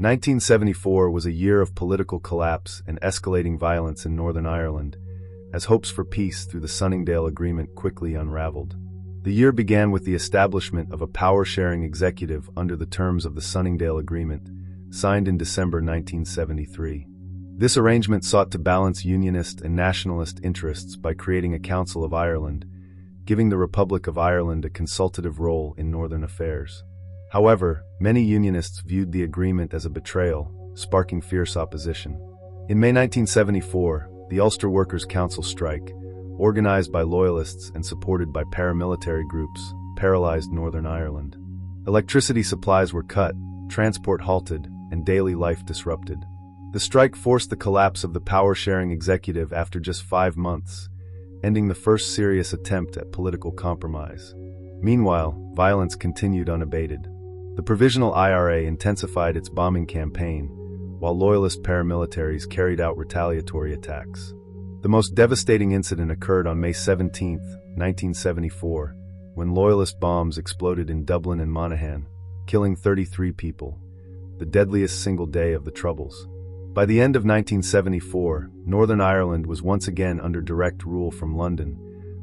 1974 was a year of political collapse and escalating violence in Northern Ireland, as hopes for peace through the Sunningdale Agreement quickly unraveled. The year began with the establishment of a power-sharing executive under the terms of the Sunningdale Agreement, signed in December 1973. This arrangement sought to balance unionist and nationalist interests by creating a Council of Ireland, giving the Republic of Ireland a consultative role in Northern affairs. However, many unionists viewed the agreement as a betrayal, sparking fierce opposition. In May 1974, the Ulster Workers' Council strike, organized by loyalists and supported by paramilitary groups, paralyzed Northern Ireland. Electricity supplies were cut, transport halted, and daily life disrupted. The strike forced the collapse of the power-sharing executive after just 5 months, ending the first serious attempt at political compromise. Meanwhile, violence continued unabated. The Provisional IRA intensified its bombing campaign, while loyalist paramilitaries carried out retaliatory attacks. The most devastating incident occurred on May 17, 1974, when loyalist bombs exploded in Dublin and Monaghan, killing 33 people, the deadliest single day of the Troubles. By the end of 1974, Northern Ireland was once again under direct rule from London,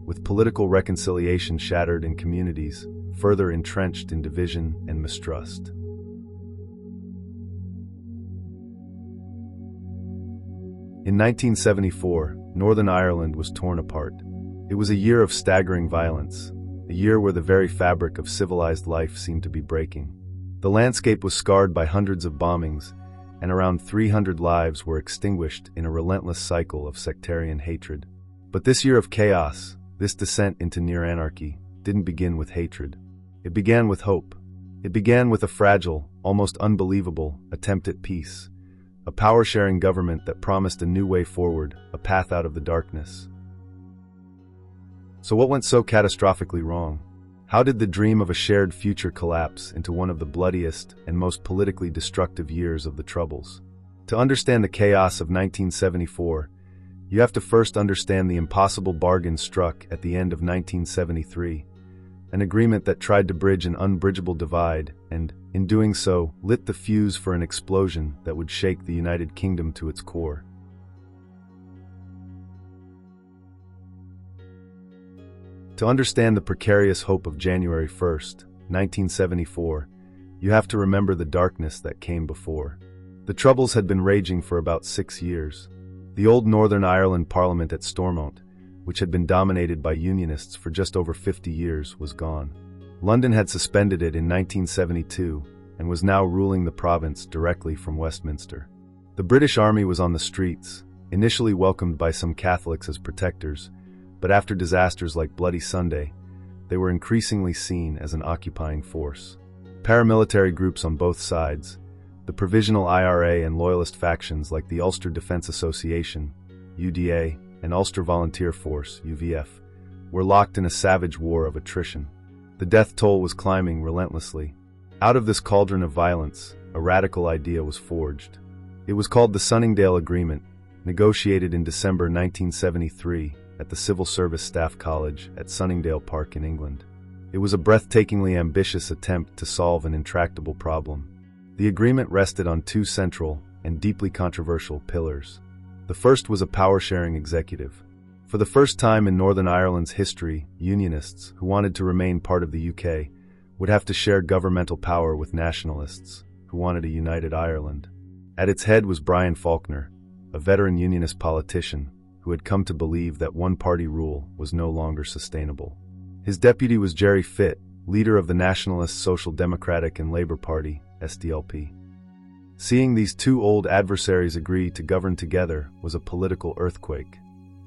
with political reconciliation shattered and communities further entrenched in division and mistrust. In 1974, Northern Ireland was torn apart. It was a year of staggering violence, a year where the very fabric of civilized life seemed to be breaking. The landscape was scarred by hundreds of bombings, and around 300 lives were extinguished in a relentless cycle of sectarian hatred. But this year of chaos, this descent into near anarchy, didn't begin with hatred. It began with hope. It began with a fragile, almost unbelievable, attempt at peace. A power-sharing government that promised a new way forward, a path out of the darkness. So what went so catastrophically wrong? How did the dream of a shared future collapse into one of the bloodiest and most politically destructive years of the Troubles? To understand the chaos of 1974, you have to first understand the impossible bargain struck at the end of 1973, an agreement that tried to bridge an unbridgeable divide and, in doing so, lit the fuse for an explosion that would shake the United Kingdom to its core. To understand the precarious hope of January 1st, 1974, you have to remember the darkness that came before. The Troubles had been raging for about 6 years. The old Northern Ireland Parliament at Stormont, which had been dominated by Unionists for just over 50 years, was gone. London had suspended it in 1972 and was now ruling the province directly from Westminster. The British Army was on the streets, initially welcomed by some Catholics as protectors, but after disasters like Bloody Sunday, they were increasingly seen as an occupying force. Paramilitary groups on both sides, the Provisional IRA and Loyalist factions like the Ulster Defence Association, UDA, and Ulster Volunteer Force, UVF, were locked in a savage war of attrition. The death toll was climbing relentlessly. Out of this cauldron of violence, a radical idea was forged. It was called the Sunningdale Agreement, negotiated in December 1973 at the Civil Service Staff College at Sunningdale Park in England. It was a breathtakingly ambitious attempt to solve an intractable problem. The agreement rested on 2 central and deeply controversial pillars. The first was a power-sharing executive. For the first time in Northern Ireland's history, Unionists, who wanted to remain part of the UK, would have to share governmental power with nationalists, who wanted a united Ireland. At its head was Brian Faulkner, a veteran Unionist politician who had come to believe that one-party rule was no longer sustainable. His deputy was Gerry Fitt, leader of the Nationalist Social Democratic and Labour Party, SDLP. Seeing these 2 old adversaries agree to govern together was a political earthquake.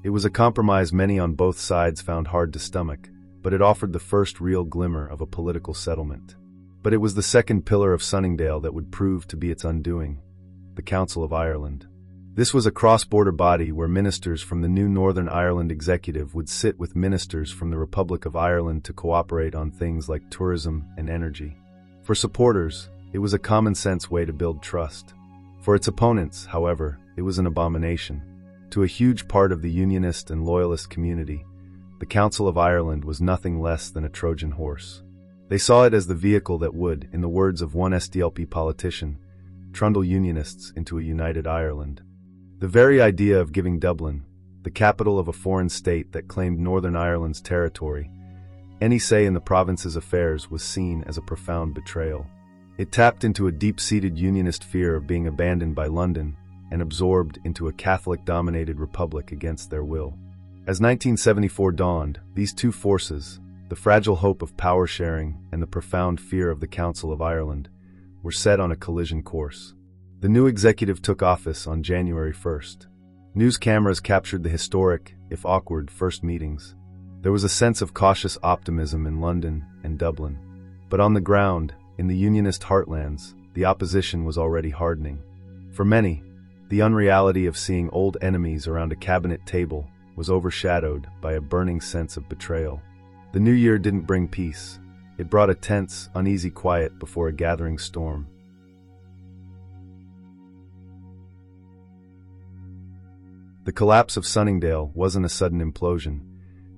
It was a compromise many on both sides found hard to stomach, but it offered the first real glimmer of a political settlement. But it was the second pillar of Sunningdale that would prove to be its undoing, the Council of Ireland. This was a cross-border body where ministers from the new Northern Ireland executive would sit with ministers from the Republic of Ireland to cooperate on things like tourism and energy. For supporters, it was a common-sense way to build trust. For its opponents, however, it was an abomination. To a huge part of the Unionist and Loyalist community, the Council of Ireland was nothing less than a Trojan horse. They saw it as the vehicle that would, in the words of one SDLP politician, trundle Unionists into a united Ireland. The very idea of giving Dublin, the capital of a foreign state that claimed Northern Ireland's territory, any say in the province's affairs was seen as a profound betrayal. It tapped into a deep-seated Unionist fear of being abandoned by London and absorbed into a Catholic-dominated republic against their will. As 1974 dawned, these two forces, the fragile hope of power sharing and the profound fear of the Council of Ireland, were set on a collision course. The new executive took office on January 1st. News cameras captured the historic, if awkward, first meetings. There was a sense of cautious optimism in London and Dublin. But on the ground, in the Unionist heartlands, the opposition was already hardening. For many, the unreality of seeing old enemies around a cabinet table was overshadowed by a burning sense of betrayal. The new year didn't bring peace. It brought a tense, uneasy quiet before a gathering storm. The collapse of Sunningdale wasn't a sudden implosion.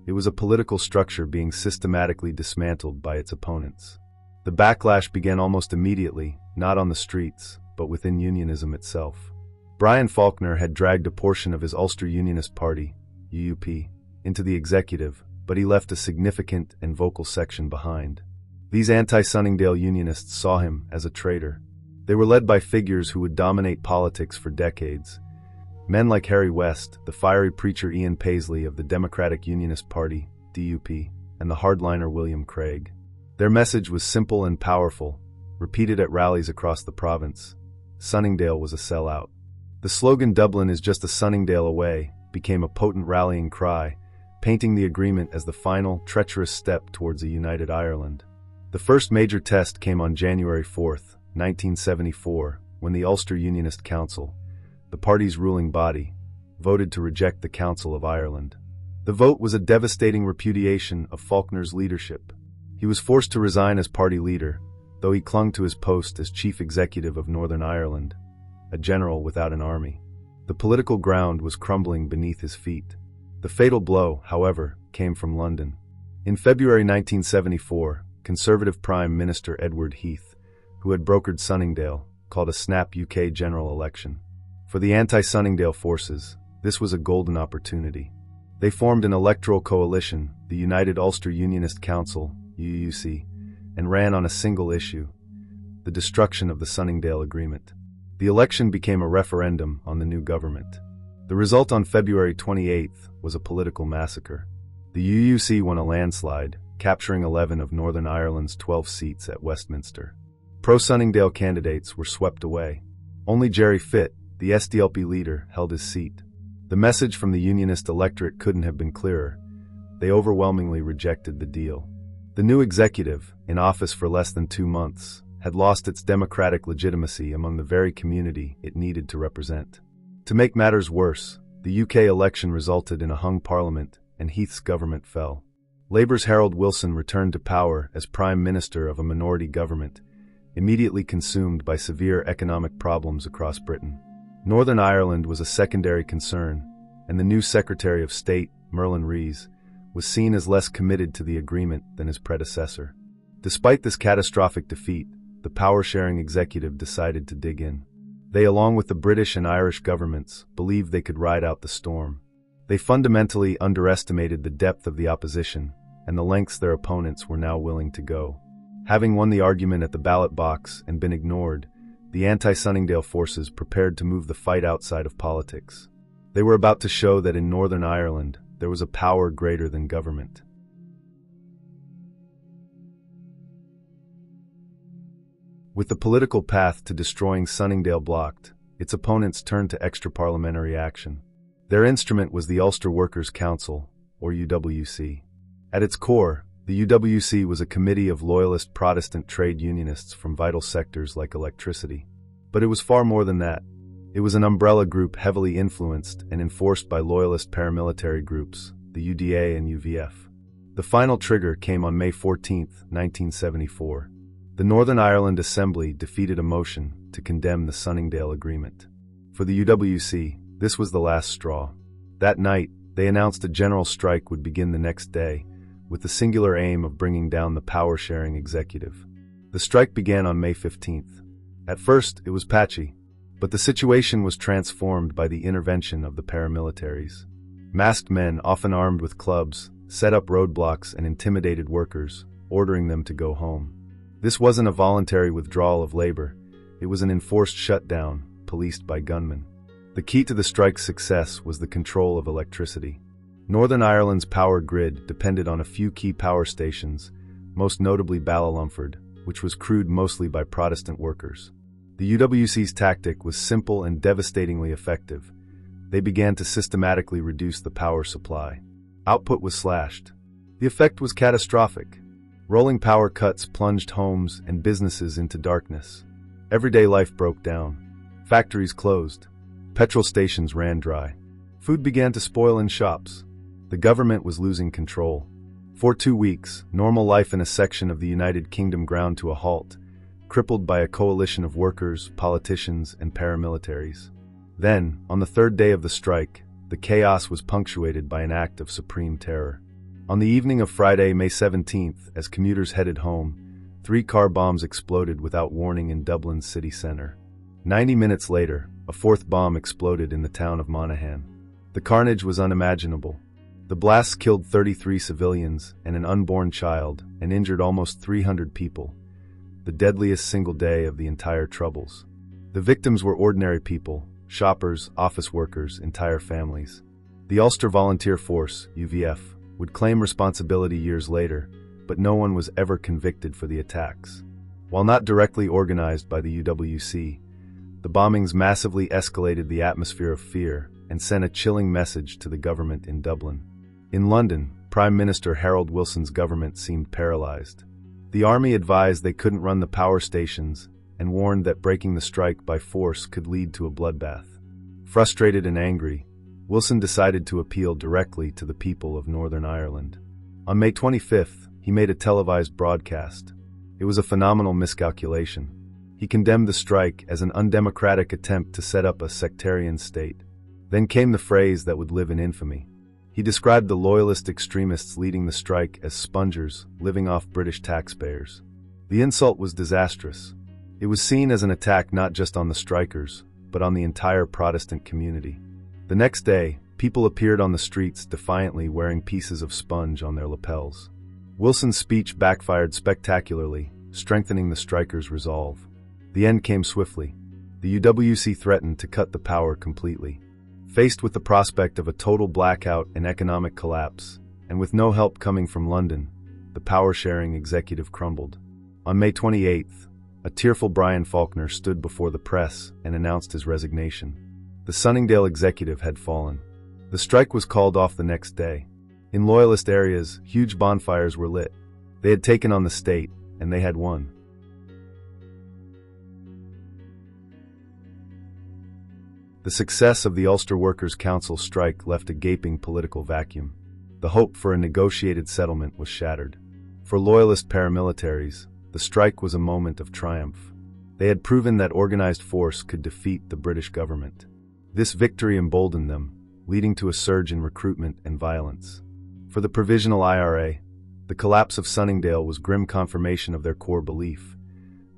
It was a political structure being systematically dismantled by its opponents. The backlash began almost immediately, not on the streets, but within unionism itself. Brian Faulkner had dragged a portion of his Ulster Unionist Party, UUP, into the executive, but he left a significant and vocal section behind. These anti-Sunningdale Unionists saw him as a traitor. They were led by figures who would dominate politics for decades. Men like Harry West, the fiery preacher Ian Paisley of the Democratic Unionist Party, DUP, and the hardliner William Craig. Their message was simple and powerful, repeated at rallies across the province. Sunningdale was a sellout. The slogan "Dublin is just a Sunningdale away" became a potent rallying cry, painting the agreement as the final, treacherous step towards a united Ireland. The first major test came on January 4, 1974, when the Ulster Unionist Council, the party's ruling body, voted to reject the Council of Ireland. The vote was a devastating repudiation of Faulkner's leadership. He was forced to resign as party leader, though he clung to his post as chief executive of Northern Ireland, a general without an army. The political ground was crumbling beneath his feet. The fatal blow, however, came from London. In February 1974, Conservative Prime Minister Edward Heath, who had brokered Sunningdale, called a snap UK general election. For the anti-Sunningdale forces, this was a golden opportunity. They formed an electoral coalition, the United Ulster Unionist Council, UUC, and ran on a single issue: the destruction of the Sunningdale Agreement. The election became a referendum on the new government. The result on February 28th was a political massacre. The UUC won a landslide, capturing 11 of Northern Ireland's 12 seats at Westminster. Pro-Sunningdale candidates were swept away. Only Gerry Fitt, the SDLP leader, held his seat. The message from the Unionist electorate couldn't have been clearer. They overwhelmingly rejected the deal. The new executive, in office for less than 2 months, had lost its democratic legitimacy among the very community it needed to represent. To make matters worse, the UK election resulted in a hung parliament, and Heath's government fell. Labour's Harold Wilson returned to power as Prime Minister of a minority government, immediately consumed by severe economic problems across Britain. Northern Ireland was a secondary concern, and the new Secretary of State, Merlin Rees, was seen as less committed to the agreement than his predecessor. Despite this catastrophic defeat, the power-sharing executive decided to dig in. They, along with the British and Irish governments, believed they could ride out the storm. They fundamentally underestimated the depth of the opposition and the lengths their opponents were now willing to go. Having won the argument at the ballot box and been ignored, the anti-Sunningdale forces prepared to move the fight outside of politics. They were about to show that in Northern Ireland, there was a power greater than government. With the political path to destroying Sunningdale blocked, its opponents turned to extra-parliamentary action. Their instrument was the Ulster Workers' Council, or UWC. At its core, the UWC was a committee of loyalist Protestant trade unionists from vital sectors like electricity. But it was far more than that. It was an umbrella group heavily influenced and enforced by loyalist paramilitary groups, the UDA and UVF. The final trigger came on May 14, 1974. The Northern Ireland Assembly defeated a motion to condemn the Sunningdale Agreement. For the UWC, this was the last straw. That night, they announced a general strike would begin the next day, with the singular aim of bringing down the power-sharing executive. The strike began on May 15th. At first, it was patchy, but the situation was transformed by the intervention of the paramilitaries. Masked men, often armed with clubs, set up roadblocks and intimidated workers, ordering them to go home. This wasn't a voluntary withdrawal of labor, it was an enforced shutdown, policed by gunmen. The key to the strike's success was the control of electricity. Northern Ireland's power grid depended on a few key power stations, most notably Ballalumford, which was crewed mostly by Protestant workers. The UWC's tactic was simple and devastatingly effective. They began to systematically reduce the power supply. Output was slashed. The effect was catastrophic. Rolling power cuts plunged homes and businesses into darkness. Everyday life broke down. Factories closed. Petrol stations ran dry. Food began to spoil in shops. The government was losing control. For 2 weeks, normal life in a section of the United Kingdom ground to a halt, crippled by a coalition of workers, politicians, and paramilitaries. Then, on the third day of the strike, the chaos was punctuated by an act of supreme terror. On the evening of Friday, May 17th, as commuters headed home, 3 car bombs exploded without warning in Dublin's city centre. 90 minutes later, a 4th bomb exploded in the town of Monaghan. The carnage was unimaginable. The blasts killed 33 civilians and an unborn child and injured almost 300 people, the deadliest single day of the entire Troubles. The victims were ordinary people, shoppers, office workers, entire families. The Ulster Volunteer Force, UVF, would claim responsibility years later, but no one was ever convicted for the attacks. While not directly organized by the UWC, the bombings massively escalated the atmosphere of fear and sent a chilling message to the government in Dublin. In London, Prime Minister Harold Wilson's government seemed paralyzed. The army advised they couldn't run the power stations and warned that breaking the strike by force could lead to a bloodbath. Frustrated and angry, Wilson decided to appeal directly to the people of Northern Ireland. On May 25th, he made a televised broadcast. It was a phenomenal miscalculation. He condemned the strike as an undemocratic attempt to set up a sectarian state. Then came the phrase that would live in infamy. He described the loyalist extremists leading the strike as spongers living off British taxpayers. The insult was disastrous. It was seen as an attack not just on the strikers, but on the entire Protestant community. The next day, people appeared on the streets defiantly wearing pieces of sponge on their lapels. Wilson's speech backfired spectacularly, strengthening the strikers' resolve. The end came swiftly. The UWC threatened to cut the power completely. Faced with the prospect of a total blackout and economic collapse, and with no help coming from London, the power-sharing executive crumbled. On May 28th, a tearful Brian Faulkner stood before the press and announced his resignation. The Sunningdale executive had fallen. The strike was called off the next day. In loyalist areas, huge bonfires were lit. They had taken on the state, and they had won. The success of the Ulster Workers' Council strike left a gaping political vacuum. The hope for a negotiated settlement was shattered. For loyalist paramilitaries, the strike was a moment of triumph. They had proven that organized force could defeat the British government. This victory emboldened them, leading to a surge in recruitment and violence. For the Provisional IRA, the collapse of Sunningdale was grim confirmation of their core belief,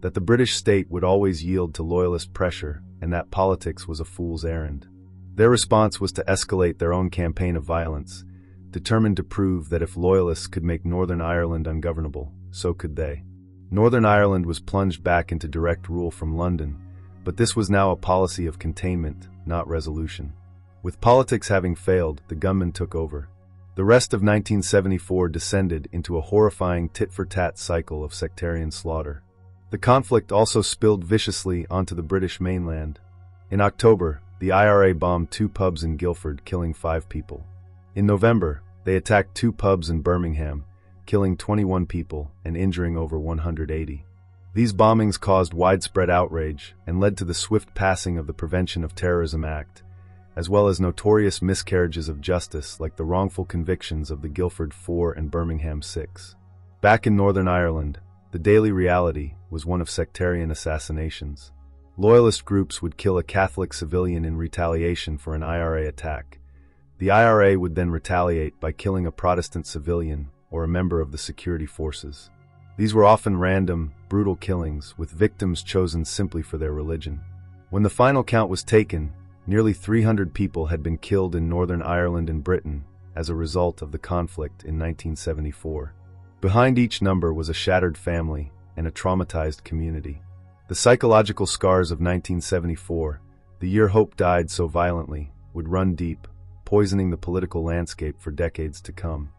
that the British state would always yield to loyalist pressure and that politics was a fool's errand. Their response was to escalate their own campaign of violence, determined to prove that if loyalists could make Northern Ireland ungovernable, so could they. Northern Ireland was plunged back into direct rule from London, but this was now a policy of containment, not resolution. With politics having failed, the gunmen took over. The rest of 1974 descended into a horrifying tit-for-tat cycle of sectarian slaughter. The conflict also spilled viciously onto the British mainland. In October, the IRA bombed 2 pubs in Guildford, killing 5 people. In November, they attacked 2 pubs in Birmingham, killing 21 people and injuring over 180. These bombings caused widespread outrage and led to the swift passing of the Prevention of Terrorism Act, as well as notorious miscarriages of justice like the wrongful convictions of the Guildford 4 and Birmingham 6. Back in Northern Ireland, the daily reality was one of sectarian assassinations. Loyalist groups would kill a Catholic civilian in retaliation for an IRA attack. The IRA would then retaliate by killing a Protestant civilian or a member of the security forces. These were often random, brutal killings, with victims chosen simply for their religion. When the final count was taken, nearly 300 people had been killed in Northern Ireland and Britain as a result of the conflict in 1974. Behind each number was a shattered family and a traumatized community. The psychological scars of 1974, the year hope died so violently, would run deep, poisoning the political landscape for decades to come.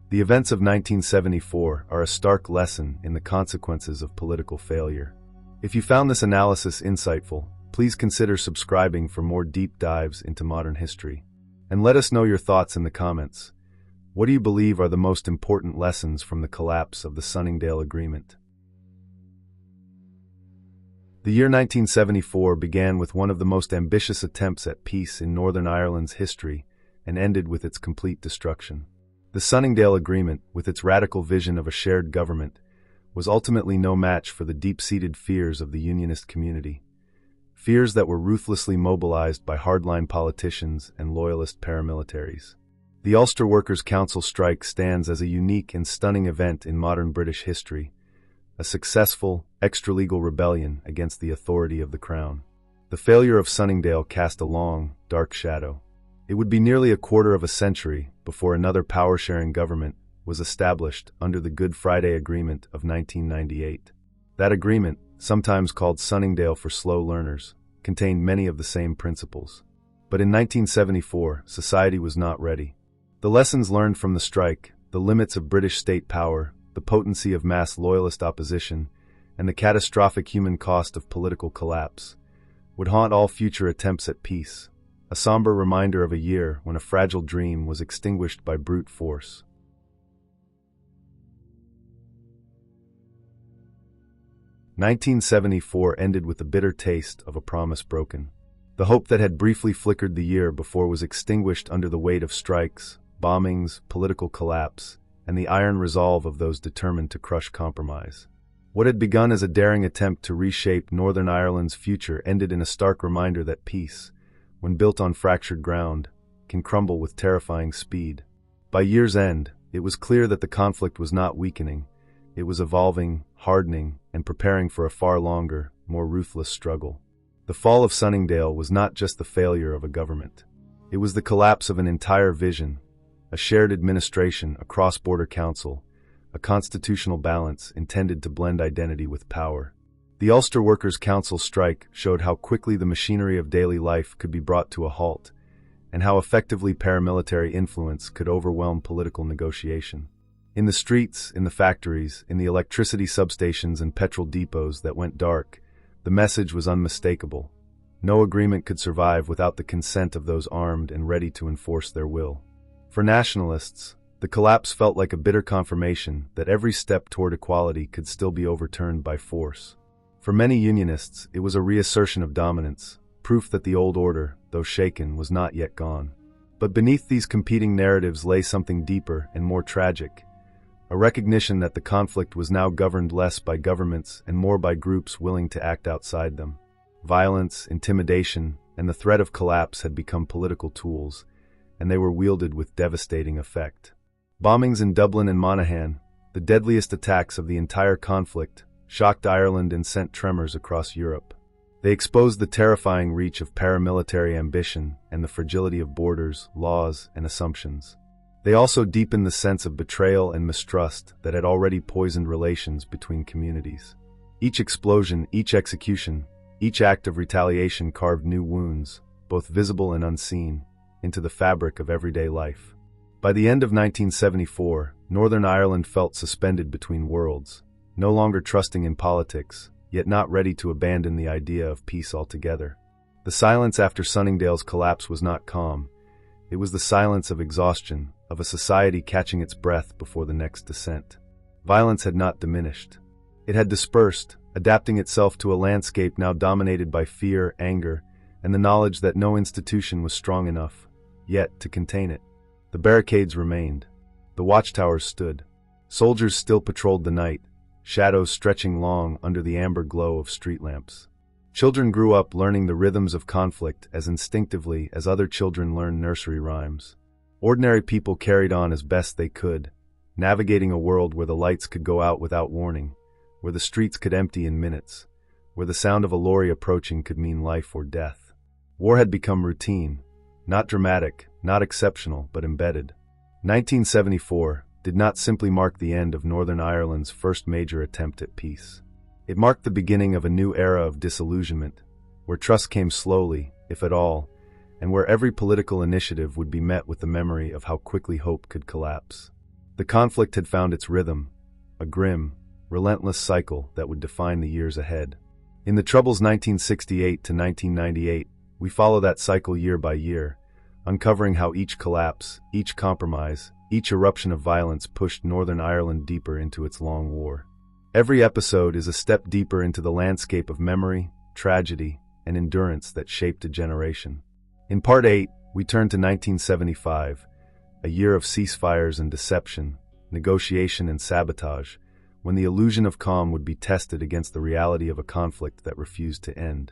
The events of 1974 are a stark lesson in the consequences of political failure. If you found this analysis insightful, please consider subscribing for more deep dives into modern history. And let us know your thoughts in the comments. What do you believe are the most important lessons from the collapse of the Sunningdale Agreement? The year 1974 began with one of the most ambitious attempts at peace in Northern Ireland's history and ended with its complete destruction. The Sunningdale Agreement, with its radical vision of a shared government, was ultimately no match for the deep-seated fears of the unionist community. Fears that were ruthlessly mobilized by hardline politicians and loyalist paramilitaries. The Ulster Workers' Council strike stands as a unique and stunning event in modern British history, a successful, extra-legal rebellion against the authority of the Crown. The failure of Sunningdale cast a long, dark shadow. It would be nearly a quarter of a century before another power-sharing government was established under the Good Friday Agreement of 1998. That agreement, sometimes called Sunningdale for slow learners, contained many of the same principles. But in 1974, society was not ready. The lessons learned from the strike, the limits of British state power, the potency of mass loyalist opposition, and the catastrophic human cost of political collapse, would haunt all future attempts at peace. A somber reminder of a year when a fragile dream was extinguished by brute force. "1974 ended with the bitter taste of a promise broken. The hope that had briefly flickered the year before was extinguished under the weight of strikes, bombings, political collapse, and the iron resolve of those determined to crush compromise. What had begun as a daring attempt to reshape Northern Ireland's future ended in a stark reminder that peace, when built on fractured ground, can crumble with terrifying speed. By year's end, it was clear that the conflict was not weakening. It was evolving, hardening, and preparing for a far longer, more ruthless struggle. The fall of Sunningdale was not just the failure of a government. It was the collapse of an entire vision, a shared administration, a cross-border council, a constitutional balance intended to blend identity with power. The Ulster Workers' Council strike showed how quickly the machinery of daily life could be brought to a halt, and how effectively paramilitary influence could overwhelm political negotiation. In the streets, in the factories, in the electricity substations and petrol depots that went dark, the message was unmistakable. No agreement could survive without the consent of those armed and ready to enforce their will. For nationalists, the collapse felt like a bitter confirmation that every step toward equality could still be overturned by force. For many unionists, it was a reassertion of dominance, proof that the old order, though shaken, was not yet gone. But beneath these competing narratives lay something deeper and more tragic, a recognition that the conflict was now governed less by governments and more by groups willing to act outside them. Violence, intimidation, and the threat of collapse had become political tools, and they were wielded with devastating effect. Bombings in Dublin and Monaghan, the deadliest attacks of the entire conflict, shocked Ireland and sent tremors across Europe. They exposed the terrifying reach of paramilitary ambition and the fragility of borders, laws, and assumptions. They also deepened the sense of betrayal and mistrust that had already poisoned relations between communities. Each explosion, each execution, each act of retaliation carved new wounds, both visible and unseen, into the fabric of everyday life. By the end of 1974, Northern Ireland felt suspended between worlds, no longer trusting in politics, yet not ready to abandon the idea of peace altogether. The silence after Sunningdale's collapse was not calm. It was the silence of exhaustion, of a society catching its breath before the next descent. Violence had not diminished. It had dispersed, adapting itself to a landscape now dominated by fear, anger, and the knowledge that no institution was strong enough, yet, to contain it. The barricades remained. The watchtowers stood. Soldiers still patrolled the night, shadows stretching long under the amber glow of street lamps. Children grew up learning the rhythms of conflict as instinctively as other children learn nursery rhymes. Ordinary people carried on as best they could, navigating a world where the lights could go out without warning, where the streets could empty in minutes, where the sound of a lorry approaching could mean life or death. War had become routine, not dramatic, not exceptional, but embedded. 1974 did not simply mark the end of Northern Ireland's first major attempt at peace. It marked the beginning of a new era of disillusionment, where trust came slowly, if at all, and where every political initiative would be met with the memory of how quickly hope could collapse. The conflict had found its rhythm, a grim, relentless cycle that would define the years ahead. In the Troubles 1968 to 1998, we follow that cycle year by year, uncovering how each collapse, each compromise, each eruption of violence pushed Northern Ireland deeper into its long war. Every episode is a step deeper into the landscape of memory, tragedy, and endurance that shaped a generation. In Part 8, we turn to 1975, a year of ceasefires and deception, negotiation and sabotage, when the illusion of calm would be tested against the reality of a conflict that refused to end.